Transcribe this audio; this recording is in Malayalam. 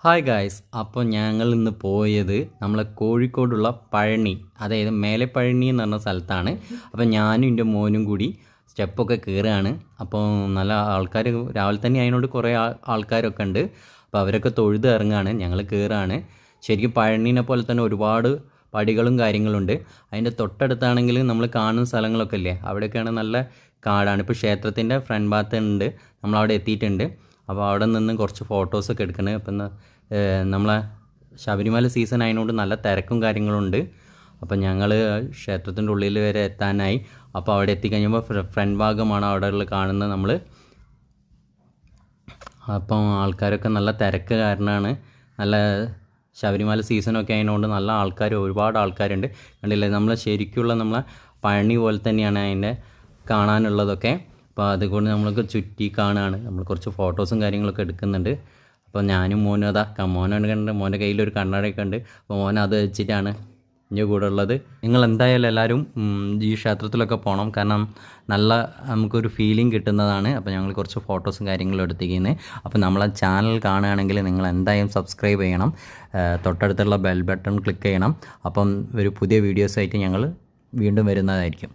ഹായ് ഗായ്സ്, അപ്പോൾ ഞങ്ങൾ ഇന്ന് പോയത് നമ്മളെ കോഴിക്കോടുള്ള പഴനി, അതായത് മേലെ പഴനി എന്ന് പറഞ്ഞ സ്ഥലത്താണ്. അപ്പോൾ ഞാനും എൻ്റെ മോനും കൂടി സ്റ്റെപ്പൊക്കെ കയറുകയാണ്. അപ്പോൾ നല്ല ആൾക്കാർ രാവിലെ തന്നെ അതിനോട് കുറേ ആൾക്കാരൊക്കെ ഉണ്ട്. അപ്പോൾ അവരൊക്കെ തൊഴുത് ഇറങ്ങുകയാണ്, ഞങ്ങൾ കയറുകയാണ്. ശരിക്കും പഴനീനെ പോലെ തന്നെ ഒരുപാട് പടികളും കാര്യങ്ങളുണ്ട്. അതിൻ്റെ തൊട്ടടുത്താണെങ്കിൽ നമ്മൾ കാണുന്ന സ്ഥലങ്ങളൊക്കെ ഇല്ലേ, അവിടെയൊക്കെയാണ് നല്ല കാടാണ്. ഇപ്പോൾ ക്ഷേത്രത്തിൻ്റെ ഫ്രണ്ട് ഭാഗത്ത് ഉണ്ട്, നമ്മളവിടെ എത്തിയിട്ടുണ്ട്. അപ്പോൾ അവിടെ നിന്ന് കുറച്ച് ഫോട്ടോസൊക്കെ എടുക്കണേ. അപ്പം നമ്മളെ ശബരിമല സീസൺ ആയതുകൊണ്ട് നല്ല തിരക്കും കാര്യങ്ങളുണ്ട്. അപ്പം ഞങ്ങൾ ക്ഷേത്രത്തിൻ്റെ ഉള്ളിൽ വരെ എത്താനായി. അപ്പോൾ അവിടെ എത്തിക്കഴിഞ്ഞപ്പോൾ ഫ്രണ്ട് ഭാഗമാണ് അവിടെ കാണുന്നത് നമ്മൾ. അപ്പം ആൾക്കാരൊക്കെ നല്ല തിരക്ക് കാരണമാണ്. നല്ല ശബരിമല സീസണൊക്കെ ആയതുകൊണ്ട് നല്ല ആൾക്കാർ, ഒരുപാട് ആൾക്കാരുണ്ട്. കണ്ടില്ലേ, നമ്മൾ ശരിക്കുള്ള നമ്മളെ പഴനി പോലെ തന്നെയാണ് അതിൻ്റെ കാണാനുള്ളതൊക്കെ. അപ്പോൾ അതുകൊണ്ട് നമ്മൾക്ക് ചുറ്റി കാണുകയാണ്. നമ്മൾ കുറച്ച് ഫോട്ടോസും കാര്യങ്ങളൊക്കെ എടുക്കുന്നുണ്ട്. അപ്പോൾ ഞാനും മോനും മോനാണ് കണ്ട്, മോൻ്റെ കയ്യിലൊരു കണ്ണടയൊക്കെ ഉണ്ട്. അപ്പോൾ മോൻ അത് വെച്ചിട്ടാണ് എൻ്റെ കൂടെ ഉള്ളത്. നിങ്ങൾ എന്തായാലും എല്ലാവരും ഈ ക്ഷേത്രത്തിലൊക്കെ പോകണം, കാരണം നല്ല നമുക്കൊരു ഫീലിംഗ് കിട്ടുന്നതാണ്. അപ്പോൾ ഞങ്ങൾ കുറച്ച് ഫോട്ടോസും കാര്യങ്ങളും എടുത്തിരിക്കുന്നത്. അപ്പോൾ നമ്മളെ ചാനൽ കാണുകയാണെങ്കിൽ നിങ്ങൾ എന്തായാലും സബ്സ്ക്രൈബ് ചെയ്യണം, തൊട്ടടുത്തുള്ള ബെൽ ബട്ടൺ ക്ലിക്ക് ചെയ്യണം. അപ്പം ഒരു പുതിയ വീഡിയോസായിട്ട് ഞങ്ങൾ വീണ്ടും വരുന്നതായിരിക്കും.